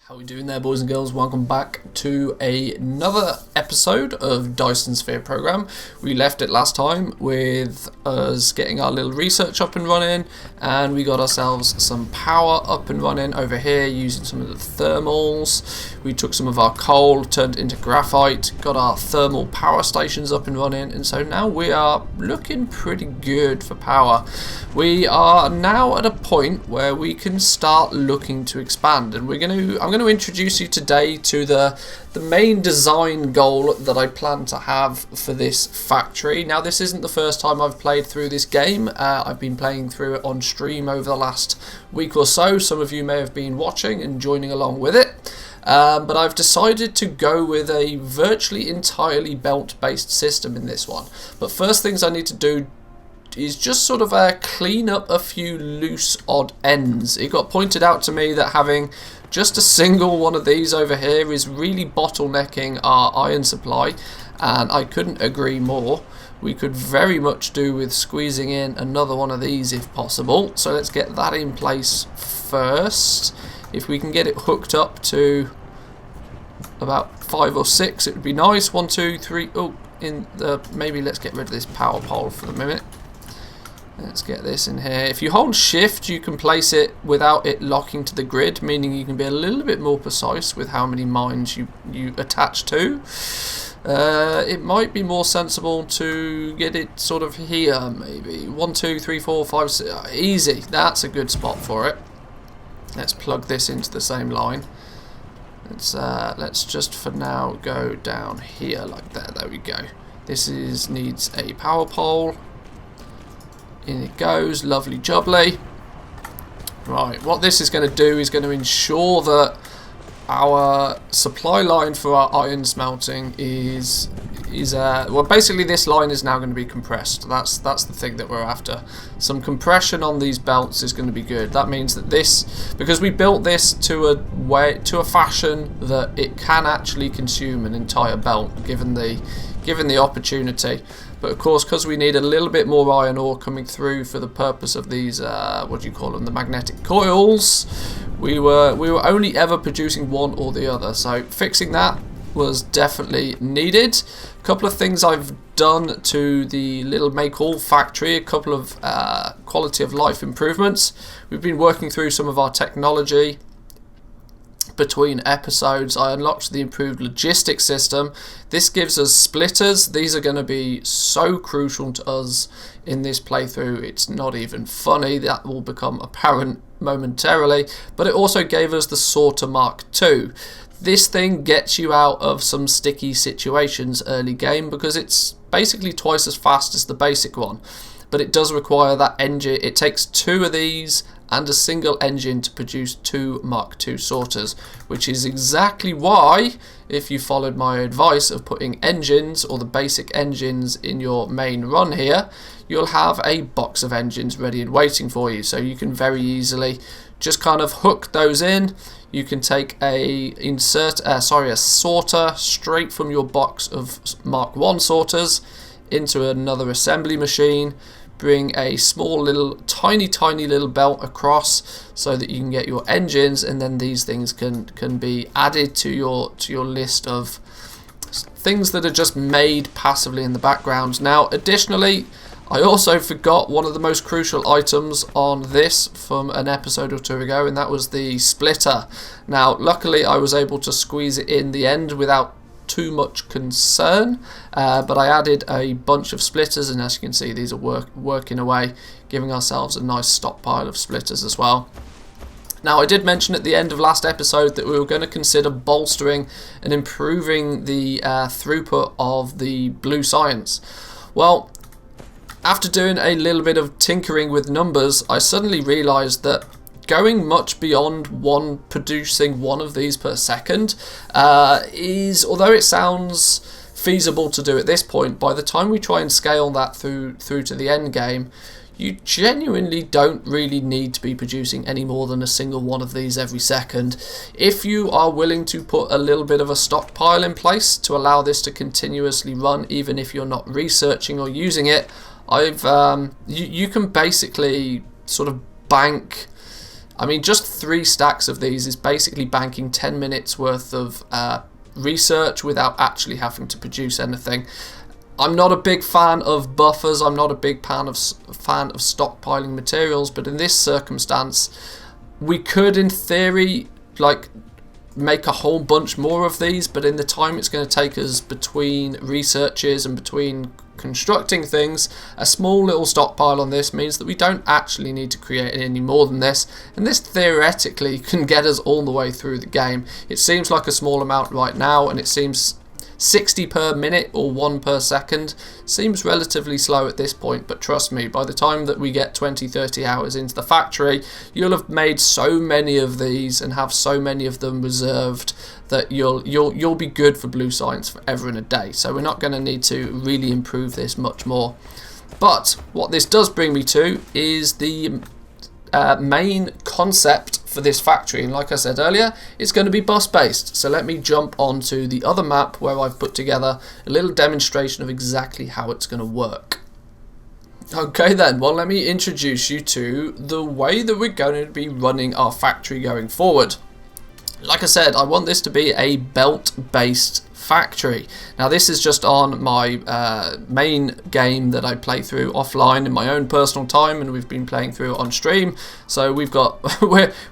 How we doing there, boys and girls? Welcome back to another episode of Dyson Sphere program. We left it last time with us getting our little research up and running, and we got ourselves some power up and running over here using some of the thermals. We took some of our coal, turned it into graphite, got our thermal power stations up and running, and so now we are looking pretty good for power. We are now at a point where we can start looking to expand, and I'm going to introduce you today to the main design goal that I plan to have for this factory. Now, this isn't the first time I've played through this game. I've been playing through it on stream over the last week or so. Some of you may have been watching and joining along with it. But I've decided to go with a virtually entirely belt-based system in this one. But first things I need to do is just sort of clean up a few loose odd ends. It got pointed out to me that having just a single one of these over here is really bottlenecking our iron supply, and I couldn't agree more. We could very much do with squeezing in another one of these if possible. So let's get that in place first. If we can get it hooked up to about 5 or 6, it would be nice. 1, 2, 3. Oh, maybe let's get rid of this power pole for the minute. Let's get this in here. If you hold shift, you can place it without it locking to the grid, meaning you can be a little bit more precise with how many mines you attach to. It might be more sensible to get it sort of here, maybe. 1, 2, 3, 4, 5, 6. Easy. That's a good spot for it. Let's plug this into the same line. Let's just for now go down here like that. There we go. This needs a power pole. In it goes, lovely jubbly. Right, what this is going to do is going to ensure that our supply line for our iron smelting is well, basically this line is now going to be compressed. That's the thing that we're after. Some compression on these belts is going to be good. That means that because we built this to a fashion that it can actually consume an entire belt given the opportunity. But of course, because we need a little bit more iron ore coming through for the purpose of these, what do you call them, the magnetic coils, we were only ever producing one or the other. So fixing that was definitely needed. A couple of things I've done to the little make all factory, a couple of quality of life improvements. We've been working through some of our technology. Between episodes, I unlocked the improved logistics system. This gives us splitters. These are going to be so crucial to us in this playthrough. It's not even funny. That will become apparent momentarily. But it also gave us the sorter Mark II. This thing gets you out of some sticky situations early game because it's basically twice as fast as the basic one. But it does require that engine. It takes 2 of these and a single engine to produce 2 Mark II sorters, which is exactly why, if you followed my advice of putting engines or the basic engines in your main run here, you'll have a box of engines ready and waiting for you. So you can very easily just kind of hook those in. You can take a sorter straight from your box of Mark I sorters into another assembly machine. Bring a small little tiny little belt across so that you can get your engines, and then these things can be added to your list of things that are just made passively in the background. Now, additionally, I also forgot one of the most crucial items on this from an episode or 2 ago, and that was the splitter. Now, luckily I was able to squeeze it in the end without too much concern, but I added a bunch of splitters, and as you can see, these are working away, giving ourselves a nice stockpile of splitters as well. Now, I did mention at the end of last episode that we were going to consider bolstering and improving the throughput of the blue science. Well, after doing a little bit of tinkering with numbers, I suddenly realized that going much beyond producing one of these per second is, although it sounds feasible to do at this point, by the time we try and scale that through to the end game, you genuinely don't really need to be producing any more than a single one of these every second. If you are willing to put a little bit of a stockpile in place to allow this to continuously run, even if you're not researching or using it, you can basically sort of bank I mean, just 3 stacks of these is basically banking 10 minutes worth of research without actually having to produce anything. I'm not a big fan of buffers, I'm not a big fan of stockpiling materials, but in this circumstance, we could, in theory, like, make a whole bunch more of these, but in the time it's going to take us between researches and between constructing things, a small little stockpile on this means that we don't actually need to create any more than this, and this theoretically can get us all the way through the game. It seems like a small amount right now, and it seems 60 per minute or 1 per second seems relatively slow at this point, but trust me, by the time that we get 20-30 hours into the factory, you'll have made so many of these and have so many of them reserved that you'll be good for blue science forever and a day. So we're not going to need to really improve this much more. But what this does bring me to is the main concept for this factory, and like I said earlier, it's going to be bus based. So let me jump onto the other map where I've put together a little demonstration of exactly how it's going to work. Okay then, well, let me introduce you to the way that we're going to be running our factory going forward. Like I said, I want this to be a belt based factory. Now this is just on my main game that I play through offline in my own personal time, and we've been playing through it on stream, so we've got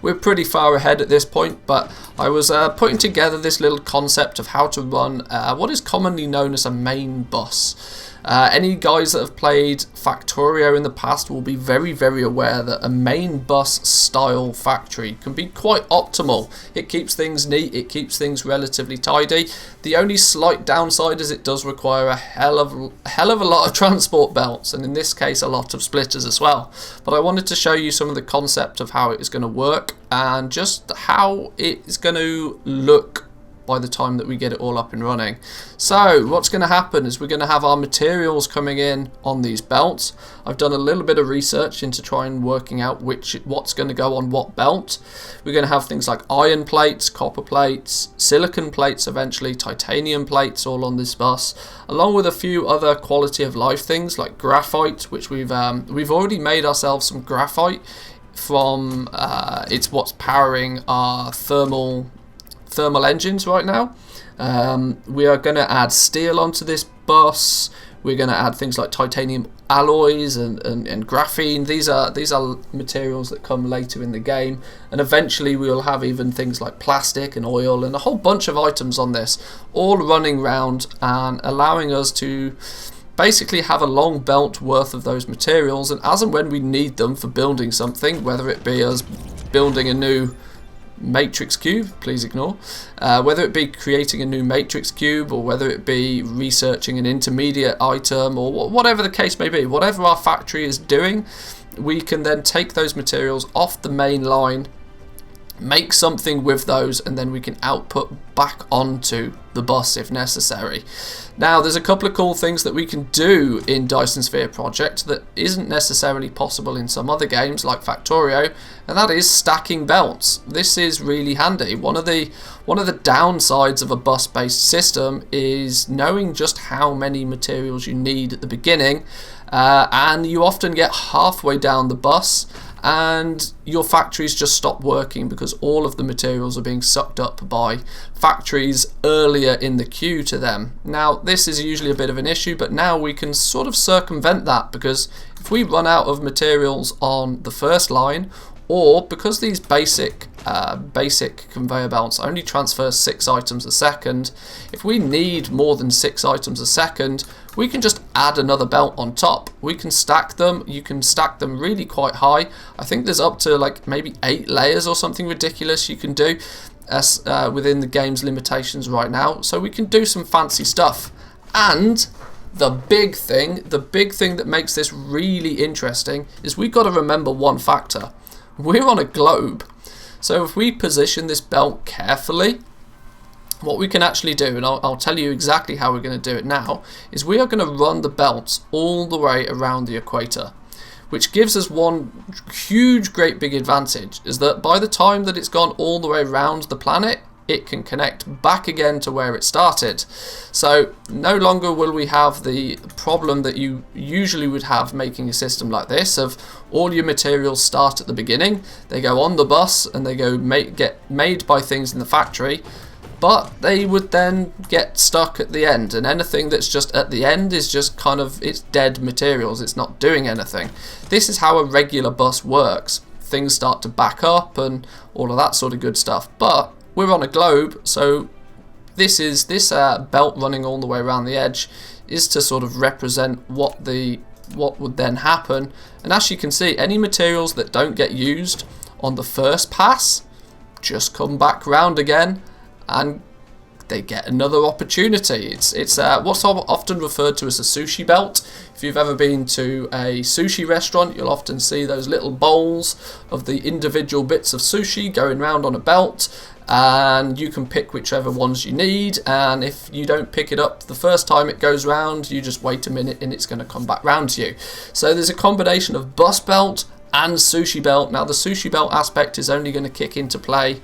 we're pretty far ahead at this point. But I was putting together this little concept of how to run what is commonly known as a main bus. Any guys that have played Factorio in the past will be very, very aware that a main bus style factory can be quite optimal. It keeps things neat, it keeps things relatively tidy. The only slight downside is it does require a hell of a lot of transport belts, and in this case a lot of splitters as well. But I wanted to show you some of the concept of how it is going to work and just how it is going to look by the time that we get it all up and running. So what's going to happen is we're going to have our materials coming in on these belts. I've done a little bit of research into trying working out what's going to go on what belt. We're going to have things like iron plates, copper plates, silicon plates, eventually titanium plates, all on this bus, along with a few other quality of life things like graphite, which we've already made ourselves some graphite from it's what's powering our thermal engines right now. We are going to add steel onto this bus. We're going to add things like titanium alloys and graphene. These are materials that come later in the game, and eventually we will have even things like plastic and oil and a whole bunch of items on this, all running round and allowing us to basically have a long belt worth of those materials, and as and when we need them for building something, whether it be us building a new matrix cube, please ignore, whether it be creating a new matrix cube or whether it be researching an intermediate item or whatever the case may be, whatever our factory is doing, we can then take those materials off the main line, make something with those, and then we can output back onto the bus if necessary. Now there's a couple of cool things that we can do in Dyson Sphere Project that isn't necessarily possible in some other games like Factorio, and that is stacking belts. This is really handy. One of the downsides of a bus based system is knowing just how many materials you need at the beginning, and you often get halfway down the bus and your factories just stop working because all of the materials are being sucked up by factories earlier in the queue to them. Now this is usually a bit of an issue, but now we can sort of circumvent that, because if we run out of materials on the first line, or because these basic conveyor belts only transfer 6 items a second, if we need more than 6 items a second, we can just add another belt on top. We can stack them. You can stack them really quite high. I think there's up to like maybe 8 layers or something ridiculous you can do as within the game's limitations right now. So we can do some fancy stuff. And the big thing that makes this really interesting is we've got to remember one factor. We're on a globe, so if we position this belt carefully, what we can actually do, and I'll tell you exactly how we're going to do it now, is we are going to run the belts all the way around the equator, which gives us one huge, great big advantage, is that by the time that it's gone all the way around the planet, it can connect back again to where it started. So no longer will we have the problem that you usually would have making a system like this of all your materials start at the beginning, they go on the bus and they get made by things in the factory, but they would then get stuck at the end, and anything that's just at the end is just kind of, it's dead materials, it's not doing anything. This is how a regular bus works. Things start to back up and all of that sort of good stuff, but we're on a globe, so this belt running all the way around the edge is to sort of represent what would then happen. And as you can see, any materials that don't get used on the first pass just come back round again and they get another opportunity. It's what's often referred to as a sushi belt. If you've ever been to a sushi restaurant, you'll often see those little bowls of the individual bits of sushi going round on a belt, and you can pick whichever ones you need, and if you don't pick it up the first time it goes round, you just wait a minute and it's going to come back round to you. So there's a combination of bus belt and sushi belt. Now the sushi belt aspect is only going to kick into play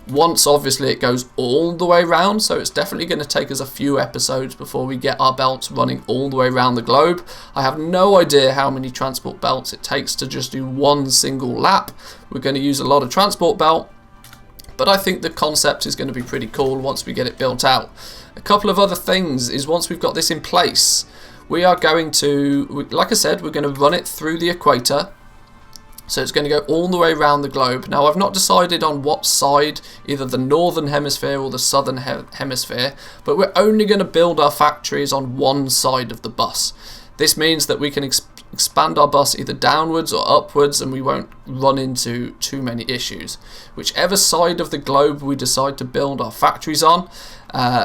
once obviously it goes all the way round, so it's definitely going to take us a few episodes before we get our belts running all the way around the globe. I have no idea how many transport belts it takes to just do one single lap. We're going to use a lot of transport belt, but I think the concept is going to be pretty cool once we get it built out. A couple of other things is once we've got this in place, we are going to, like I said, we're going to run it through the equator. So it's going to go all the way around the globe. Now I've not decided on what side, either the northern hemisphere or the southern hemisphere, but we're only going to build our factories on one side of the bus. This means that we can expand our bus either downwards or upwards, and we won't run into too many issues. Whichever side of the globe we decide to build our factories on,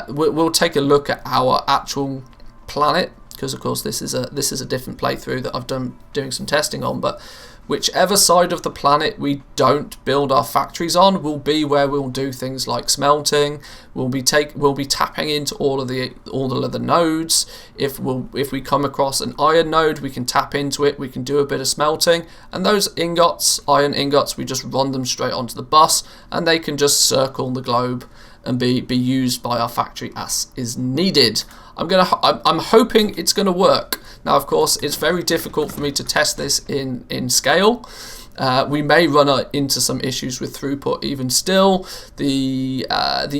we'll take a look at our actual planet, because of course this is a different playthrough that I've done doing some testing on, but whichever side of the planet we don't build our factories on will be where we'll do things like smelting. We'll be tapping into all of the nodes. If we come across an iron node, we can tap into it. We can do a bit of smelting, and those iron ingots, we just run them straight onto the bus, and they can just circle the globe and be used by our factory as is needed. I'm hoping it's gonna work. Now, of course, it's very difficult for me to test this in scale. We may run into some issues with throughput even still. The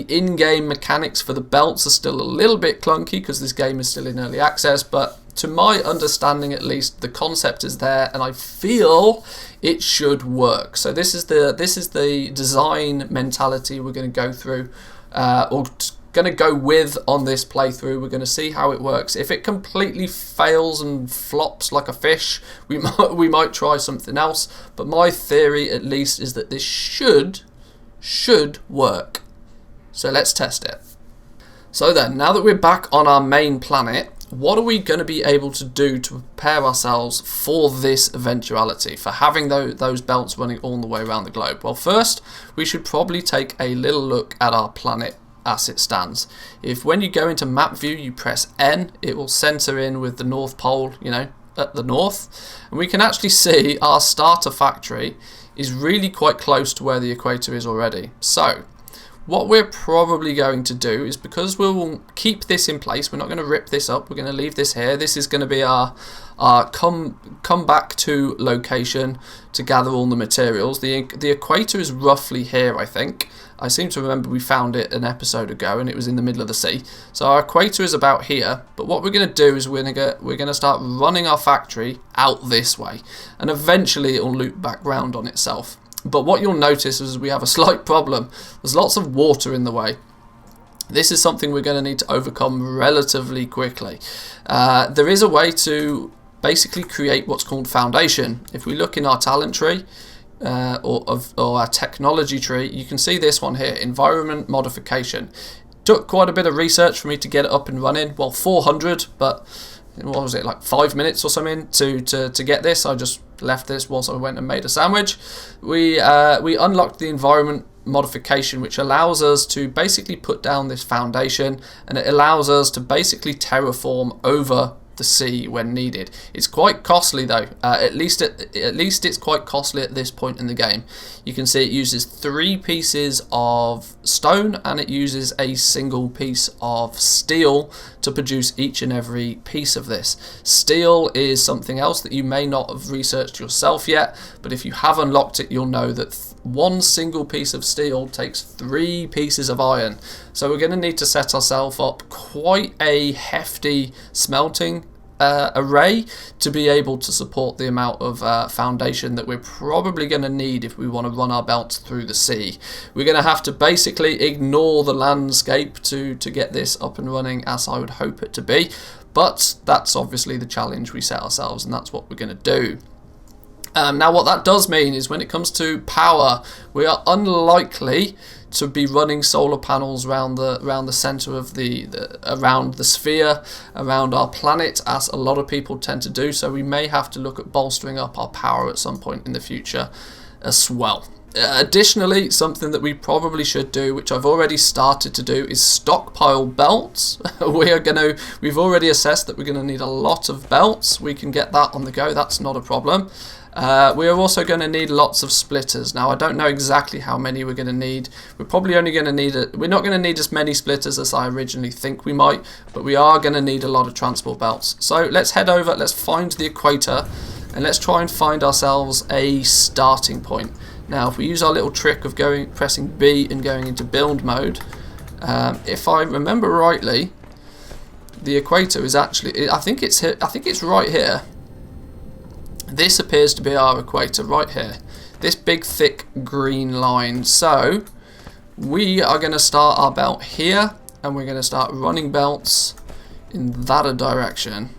in-game mechanics for the belts are still a little bit clunky because this game is still in early access, but to my understanding at least, the concept is there and I feel it should work. So this is the design mentality we're going to go through, or going to go with on this playthrough. We're going to see how it works. If it completely fails and flops like a fish, we might try something else, but my theory at least is that this should work. So let's test it. So then, now that we're back on our main planet, what are we going to be able to do to prepare ourselves for this eventuality, for having those belts running all the way around the globe? Well, first, we should probably take a little look at our planet as it stands. If when you go into map view you press N, it will center in with the North Pole, at the north, and we can actually see our starter factory is really quite close to where the equator is already. So what we're probably going to do is, because we will keep this in place, we're not going to rip this up, we're going to leave this here. This is going to be our come back to location to gather all the materials. The equator is roughly here, I think. I seem to remember we found it an episode ago and it was in the middle of the sea. So our equator is about here, but what we're going to do is we're going to start running our factory out this way, and eventually it will loop back round on itself. But what you'll notice is we have a slight problem. There's lots of water in the way. This is something we're going to need to overcome relatively quickly. There is a way to basically create what's called foundation. If we look in our talent tree, or our technology tree, you can see this one here, environment modification. Took quite a bit of research for me to get it up and running. Well, 400, but what was it, like 5 minutes or something to get this. I just left this whilst I went and made a sandwich. We unlocked the environment modification, which allows us to basically put down this foundation, and it allows us to basically terraform over the sea when needed. It's quite costly though. At least it's quite costly at this point in the game. You can see it uses 3 pieces of stone and it uses a single piece of steel to produce each and every piece of this. Steel is something else that you may not have researched yourself yet, but if you have unlocked it, you'll know that one single piece of steel takes 3 pieces of iron. So we're going to need to set ourselves up quite a hefty smelting array to be able to support the amount of foundation that we're probably going to need if we want to run our belts through the sea. We're going to have to basically ignore the landscape to get this up and running as I would hope it to be, but that's obviously the challenge we set ourselves, and that's what we're going to do. Now what that does mean is when it comes to power, we are unlikely to be running solar panels around the center of around the sphere, around our planet, as a lot of people tend to do. So we may have to look at bolstering up our power at some point in the future as well. Additionally, something that we probably should do, which I've already started to do, is stockpile belts. We've already assessed that we're going to need a lot of belts. We can get that on the go, that's not a problem. We are also going to need lots of splitters. Now I don't know exactly how many we're going to need. We're probably only going to need we're not going to need as many splitters as I originally think we might, but we are going to need a lot of transport belts. So let's head over, let's find the equator, and let's try and find ourselves a starting point. Now if we use our little trick of pressing B and going into build mode, if I remember rightly, the equator is actually, I think it's right here. This appears to be our equator right here. This big thick green line. So we are going to start our belt here and we're going to start running belts in that direction.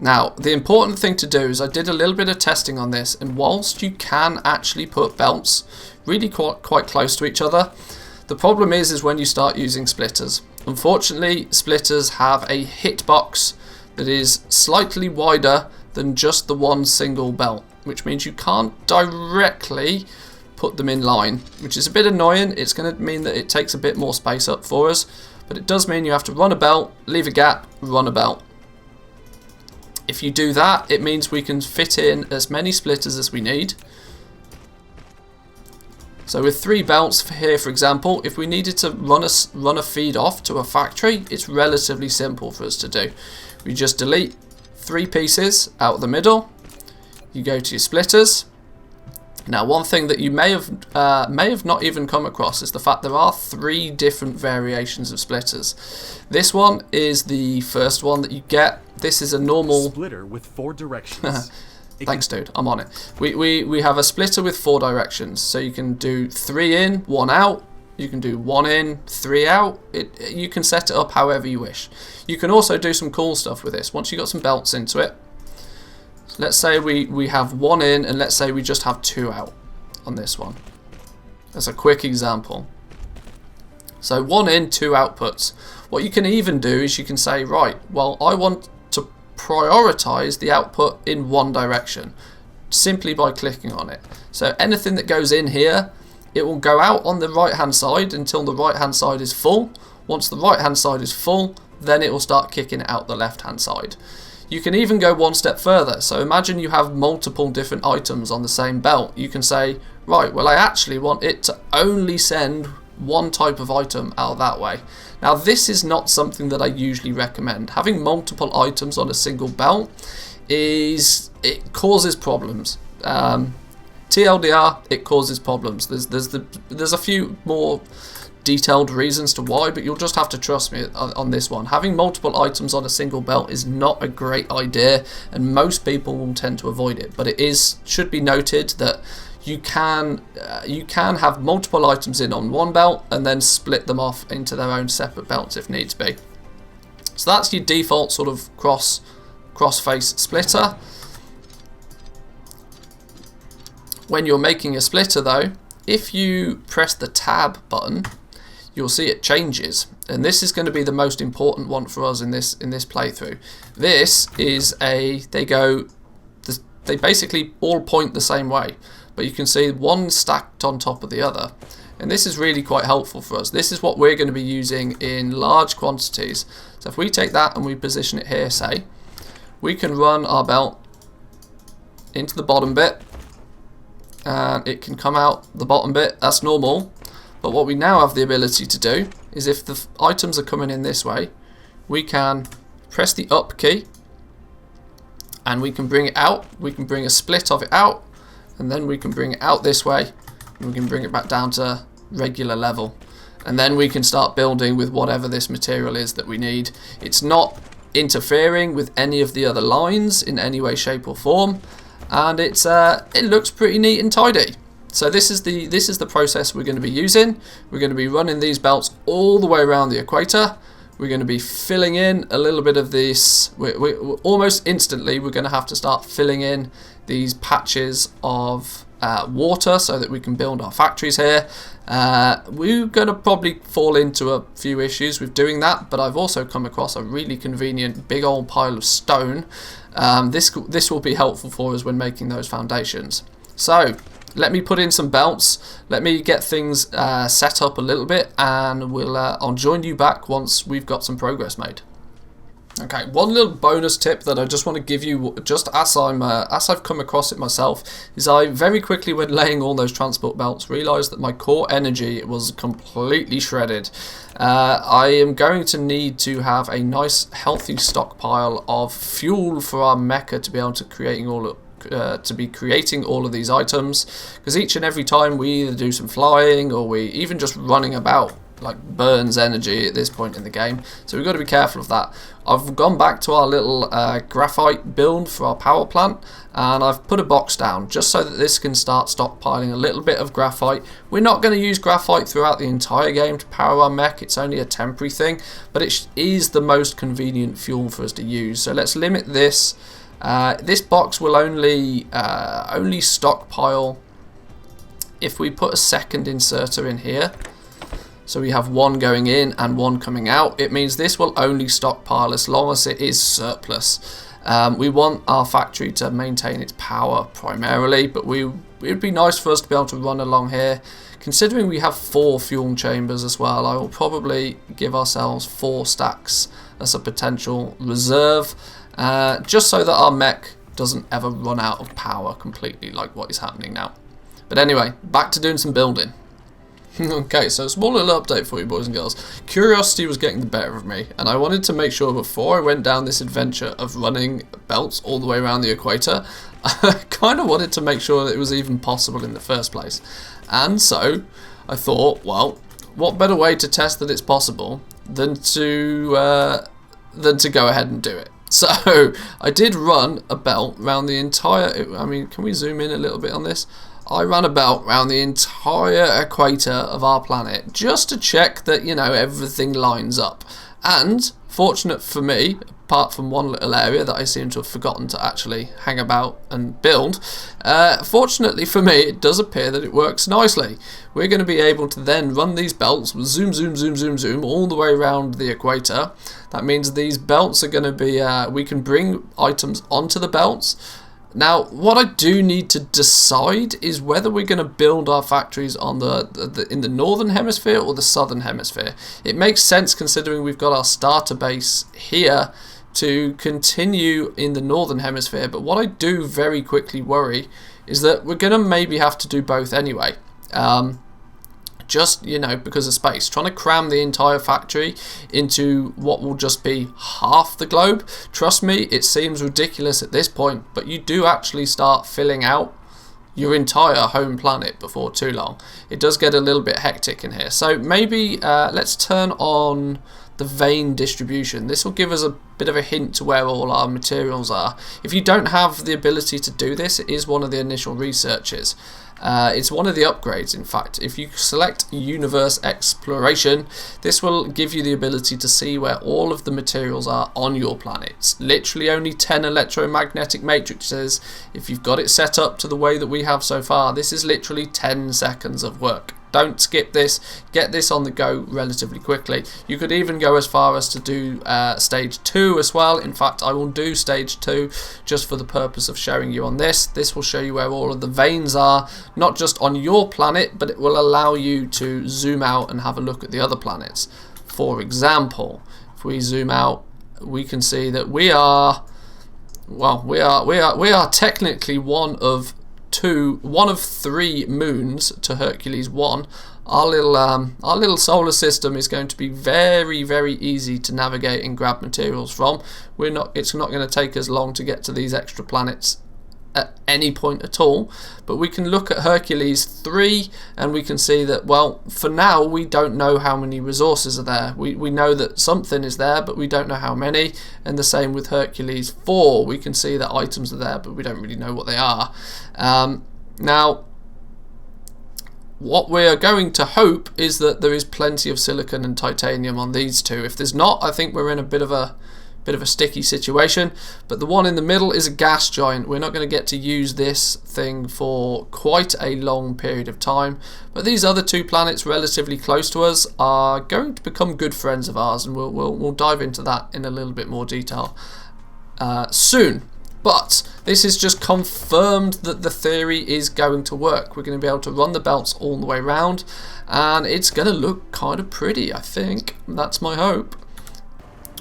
Now the important thing to do is I did a little bit of testing on this, and whilst you can actually put belts really quite close to each other, the problem is when you start using splitters. Unfortunately, splitters have a hitbox that is slightly wider than just the one single belt, which means you can't directly put them in line, which is a bit annoying. It's going to mean that it takes a bit more space up for us, but it does mean you have to run a belt, leave a gap, run a belt. If you do that, it means we can fit in as many splitters as we need. So with 3 belts here, for example, if we needed to run a feed off to a factory, it's relatively simple for us to do. We just delete 3 pieces out the middle. You go to your splitters. Now one thing that you may have not even come across is the fact there are 3 different variations of splitters. This one is the first one that you get. This is a normal splitter with 4 directions. Thanks, dude. I'm on it. We have a splitter with 4 directions, so you can do 3 in, 1 out. You can do 1 in, 3 out. You can set it up however you wish. You can also do some cool stuff with this. Once you got some belts into it, let's say we have 1 in, and let's say we just have 2 out on this one. That's a quick example. So 1 in, 2 outputs. What you can even do is you can say, right, well, I want to prioritize the output in one direction simply by clicking on it. So anything that goes in here, it will go out on the right hand side until the right hand side is full. Once the right hand side is full, then it will start kicking it out the left hand side. You can even go one step further. So imagine you have multiple different items on the same belt. You can say, right, well, I actually want it to only send one type of item out that way. Now this is not something that I usually recommend. Having multiple items on a single belt it causes problems. TLDR, it causes problems. There's a few more detailed reasons to why, but you'll just have to trust me on this one. Having multiple items on a single belt is not a great idea, and most people will tend to avoid it. But it should be noted that you can have multiple items in on one belt and then split them off into their own separate belts if needs be. So that's your default sort of cross-face splitter. When you're making a splitter though, if you press the tab button, you'll see it changes, and this is going to be the most important one for us in this playthrough. This is they basically all point the same way, but you can see one stacked on top of the other. And this is really quite helpful for us. This is what we're going to be using in large quantities. So if we take that and we position it here, say, we can run our belt into the bottom bit, and it can come out the bottom bit. That's normal. But what we now have the ability to do is, if the items are coming in this way, we can press the up key and we can bring it out. We can bring a split of it out, and then we can bring it out this way, and we can bring it back down to regular level, and then we can start building with whatever this material is that we need. It's not interfering with any of the other lines in any way, shape or form, and it looks pretty neat and tidy. So this is the process we're going to be using. We're going to be running these belts all the way around the equator. We're going to be filling in a little bit of this. We're almost instantly we're going to have to start filling in these patches of water so that we can build our factories here. We're going to probably fall into a few issues with doing that, but I've also come across a really convenient big old pile of stone. This will be helpful for us when making those foundations. So let me put in some belts, let me get things set up a little bit, and I'll join you back once we've got some progress made. Okay, one little bonus tip that I just want to give you, just as I've come across it myself, is I very quickly, when laying all those transport belts, realised that my core energy was completely shredded. I am going to need to have a nice healthy stockpile of fuel for our mecha to be able to creating all of these items, because each and every time we either do some flying or we even just running about like burns energy at this point in the game, so we've got to be careful of that. I've gone back to our little graphite build for our power plant, and I've put a box down just so that this can start stockpiling a little bit of graphite. We're not going to use graphite throughout the entire game to power our mech, it's only a temporary thing, but it is the most convenient fuel for us to use. So let's limit this. This box will only stockpile if we put a second inserter in here. So we have one going in and one coming out. It means this will only stockpile as long as it is surplus. We want our factory to maintain its power primarily, but it would be nice for us to be able to run along here. Considering we have 4 fuel chambers as well, I will probably give ourselves 4 stacks as a potential reserve. Just so that our mech doesn't ever run out of power completely like what is happening now. But anyway, back to doing some building. Okay, so a small little update for you boys and girls. Curiosity was getting the better of me, and I wanted to make sure before I went down this adventure of running belts all the way around the equator, I kind of wanted to make sure that it was even possible in the first place. And so I thought, well, what better way to test that it's possible than to go ahead and do it. So I did run a belt around the entire, I mean, can we zoom in a little bit on this? I ran a belt around the entire equator of our planet just to check that, you know, everything lines up. And fortunate for me, apart from one little area that I seem to have forgotten to actually hang about and build, fortunately for me, it does appear that it works nicely. We're going to be able to then run these belts, zoom, zoom, zoom, zoom, zoom, all the way around the equator. That means these belts are going to be, we can bring items onto the belts. Now, what I do need to decide is whether we're going to build our factories on in the northern hemisphere or the southern hemisphere. It makes sense considering we've got our starter base here to continue in the northern hemisphere, but what I do very quickly worry is that we're going to maybe have to do both anyway. Just, you know, because of space. Trying to cram the entire factory into what will just be half the globe. Trust me, it seems ridiculous at this point, but you do actually start filling out your entire home planet before too long. It does get a little bit hectic in here. So maybe let's turn on the vein distribution. This will give us a bit of a hint to where all our materials are. If you don't have the ability to do this, it is one of the initial researches. It's one of the upgrades, in fact. If you select Universe Exploration, this will give you the ability to see where all of the materials are on your planet. It's literally only 10 electromagnetic matrices. If you've got it set up to the way that we have so far, this is literally 10 seconds of work. Don't skip this. Get this on the go relatively quickly. You could even go as far as to do stage 2 as well. In fact, I will do stage 2 just for the purpose of showing you on this. This will show you where all of the veins are, not just on your planet, but it will allow you to zoom out and have a look at the other planets. For example, if we zoom out, we can see that we are technically one of 3 moons to Hercules 1. Our little solar system is going to be very, very easy to navigate and grab materials from. It's not going to take us long to get to these extra planets at any point at all, but we can look at Hercules 3 and we can see that, well, for now we don't know how many resources are there. We know that something is there, but we don't know how many, and the same with Hercules 4. We can see that items are there, but we don't really know what they are. Now, what we're going to hope is that there is plenty of silicon and titanium on these two. If there's not, I think we're in a bit of a sticky situation. But the one in the middle is a gas giant. We're not going to get to use this thing for quite a long period of time, but these other 2 planets relatively close to us are going to become good friends of ours, and we'll dive into that in a little bit more detail soon. But this is just confirmed that the theory is going to work. We're going to be able to run the belts all the way around, and it's going to look kind of pretty, I think. That's my hope.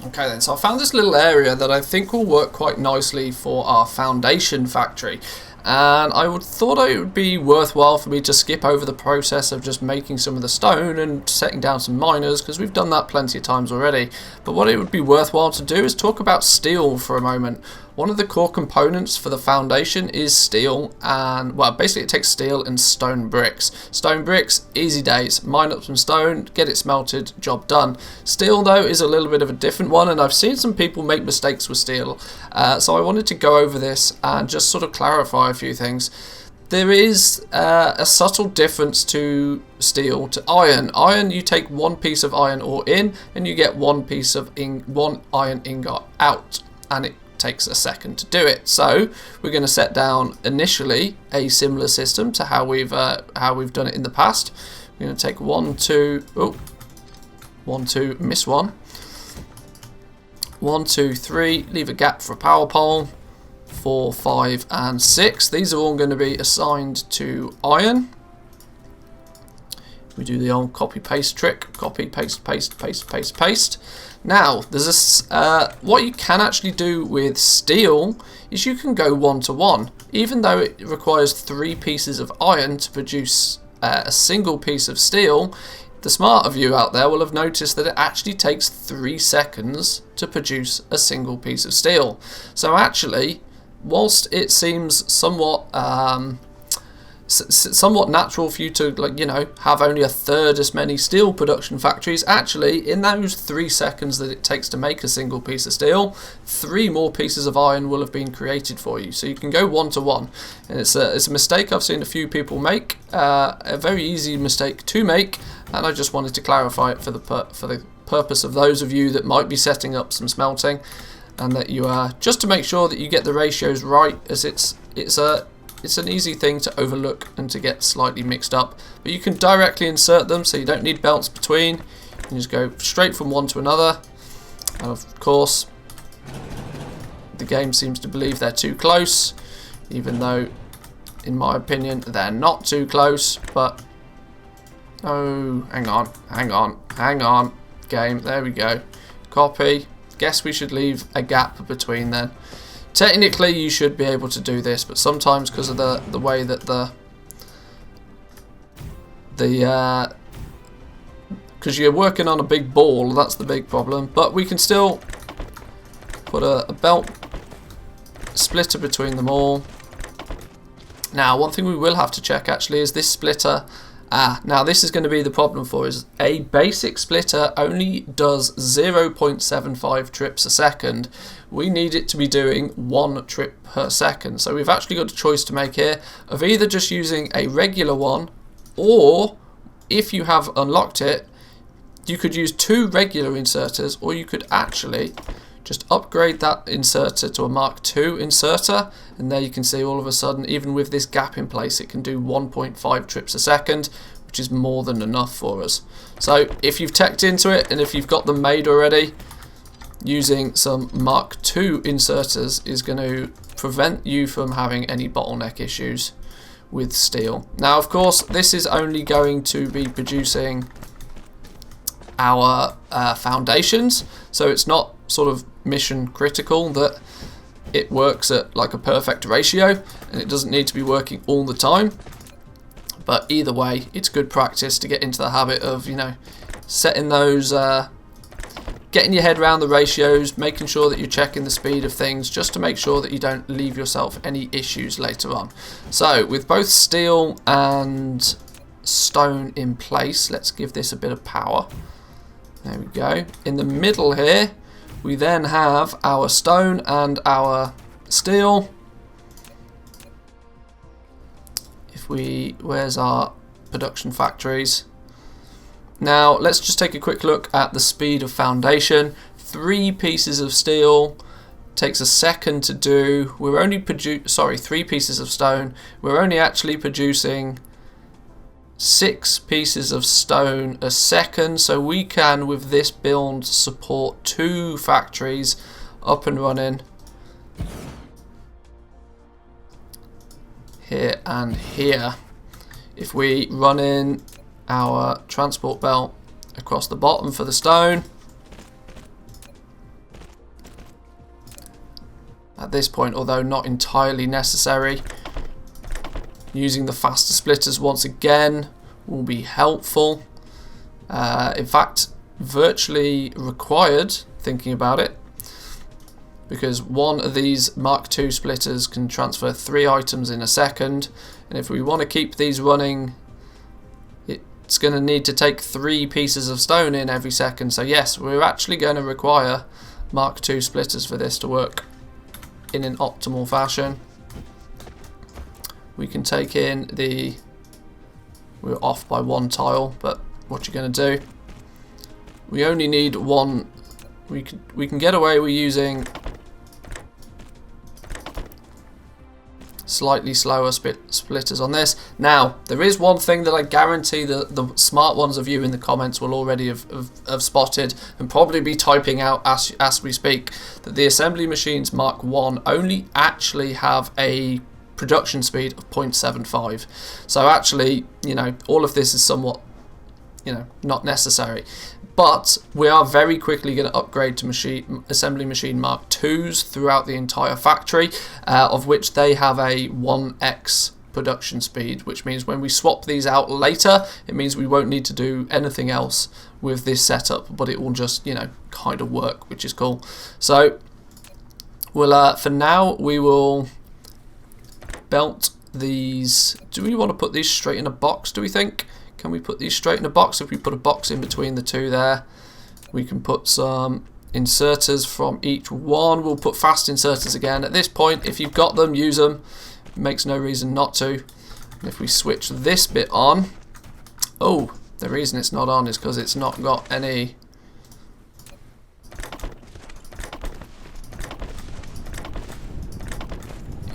Okay then, so I found this little area that I think will work quite nicely for our foundation factory, and I thought it would be worthwhile for me to skip over the process of just making some of the stone and setting down some miners, because we've done that plenty of times already. But what it would be worthwhile to do is talk about steel for a moment. One of the core components for the foundation is steel, and well, basically it takes steel and stone bricks. Stone bricks, easy days. Mine up some stone, get it smelted, job done. Steel though is a little bit of a different one, and I've seen some people make mistakes with steel. So I wanted to go over this and just sort of clarify a few things. There is a subtle difference to steel to iron. Iron, you take 1 piece of iron ore in, and you get 1 piece of one iron ingot out, and it takes a second to do it. So we're going to set down initially a similar system to how we've done it in the past. We're going to take 1, 2, 1, 2, miss 1, 1, 2, 3, leave a gap for a power pole, 4, 5, and 6. These are all going to be assigned to iron. We do the old copy paste trick. Copy, paste, paste, paste, paste, paste. Now, there's what you can actually do with steel is you can go 1 to 1. Even though it requires 3 pieces of iron to produce a single piece of steel, the smart of you out there will have noticed that it actually takes 3 seconds to produce a single piece of steel. So actually, whilst it seems somewhat natural for you to, like, you know, have only a third as many steel production factories, actually in those 3 seconds that it takes to make a single piece of steel, 3 more pieces of iron will have been created for you. So you can go 1 to 1, and it's a mistake I've seen a few people make, a very easy mistake to make, and I just wanted to clarify it for the purpose of those of you that might be setting up some smelting, and that you are just to make sure that you get the ratios right, as it's an easy thing to overlook and to get slightly mixed up. But you can directly insert them, so you don't need belts between. You can just go straight from one to another. And of course, the game seems to believe they're too close, even though, in my opinion, they're not too close. But, oh, hang on. Game, there we go. Copy. Guess we should leave a gap between then. Technically, you should be able to do this, but sometimes because of the way that because you're working on a big ball, that's the big problem. But we can still put a belt splitter between them all. Now, one thing we will have to check actually is this splitter. Now this is going to be the problem for us. A basic splitter only does 0.75 trips a second. We need it to be doing 1 trip per second. So we've actually got a choice to make here of either just using a regular one, or if you have unlocked it, you could use 2 regular inserters, or you could actually just upgrade that inserter to a Mark II inserter, and there you can see all of a sudden, even with this gap in place, it can do 1.5 trips a second, which is more than enough for us. So if you've teched into it and if you've got them made already, using some Mark II inserters is going to prevent you from having any bottleneck issues with steel. Now, of course, this is only going to be producing our foundations, so it's not sort of mission critical that it works at like a perfect ratio, and it doesn't need to be working all the time. But either way, it's good practice to get into the habit of, you know, setting those, getting your head around the ratios, making sure that you're checking the speed of things, just to make sure that you don't leave yourself any issues later on. So with both steel and stone in place, let's give this a bit of power. There we go. In the middle here, we then have our stone and our steel. Where's our production factories? Now let's just take a quick look at the speed of foundation. 3 pieces of steel takes a second to do. We're only 3 pieces of stone. We're only actually producing 6 pieces of stone a second, so we can with this build support 2 factories up and running here and here. If we run in our transport belt across the bottom for the stone, at this point, although not entirely necessary, using the faster splitters once again will be helpful. In fact, virtually required, thinking about it, because one of these Mark II splitters can transfer 3 items in a second, and if we want to keep these running, it's going to need to take 3 pieces of stone in every second. So yes, we're actually going to require Mark II splitters for this to work in an optimal fashion. We can take in the... We're off by 1 tile, but what you're going to do? We only need 1. We can get away with using slightly slower splitters on this. Now, there is one thing that I guarantee that the smart ones of you in the comments will already have spotted and probably be typing out as we speak, that the assembly machines Mark I only actually have a production speed of 0.75. So actually, you know, all of this is somewhat, you know, not necessary. But we are very quickly going to upgrade to assembly machine Mark IIs throughout the entire factory, of which they have a 1x production speed, which means when we swap these out later, it means we won't need to do anything else with this setup, but it will just, you know, kind of work, which is cool. So we'll for now we will belt these. Do we want to put these straight in a box, do we think? Can we put these straight in a box? If we put a box in between the 2 there, we can put some inserters from each one. We'll put fast inserters again. At this point, if you've got them, use them. It makes no reason not to. And if we switch this bit on, oh, the reason it's not on is because it's not got any...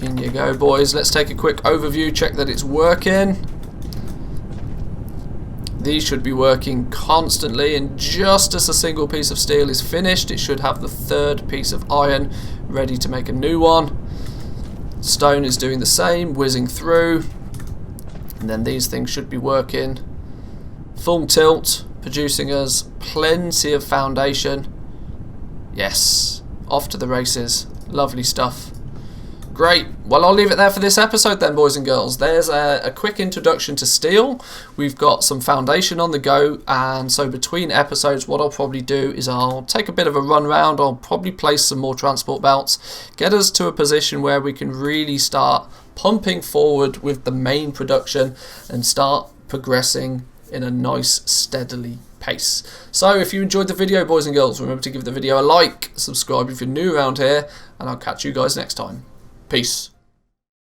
In you go, boys. Let's take a quick overview, check that it's working. These should be working constantly, and just as a single piece of steel is finished, it should have the 3rd piece of iron ready to make a new one. Stone is doing the same, whizzing through, and then these things should be working full tilt, producing us plenty of foundation. Yes, off to the races. Lovely stuff. Great. Well, I'll leave it there for this episode then, boys and girls. There's a quick introduction to steel. We've got some foundation on the go, and so between episodes, what I'll probably do is I'll take a bit of a run round. I'll probably place some more transport belts, get us to a position where we can really start pumping forward with the main production and start progressing in a nice, steadily pace. So if you enjoyed the video, boys and girls, remember to give the video a like, subscribe if you're new around here, and I'll catch you guys next time. Peace.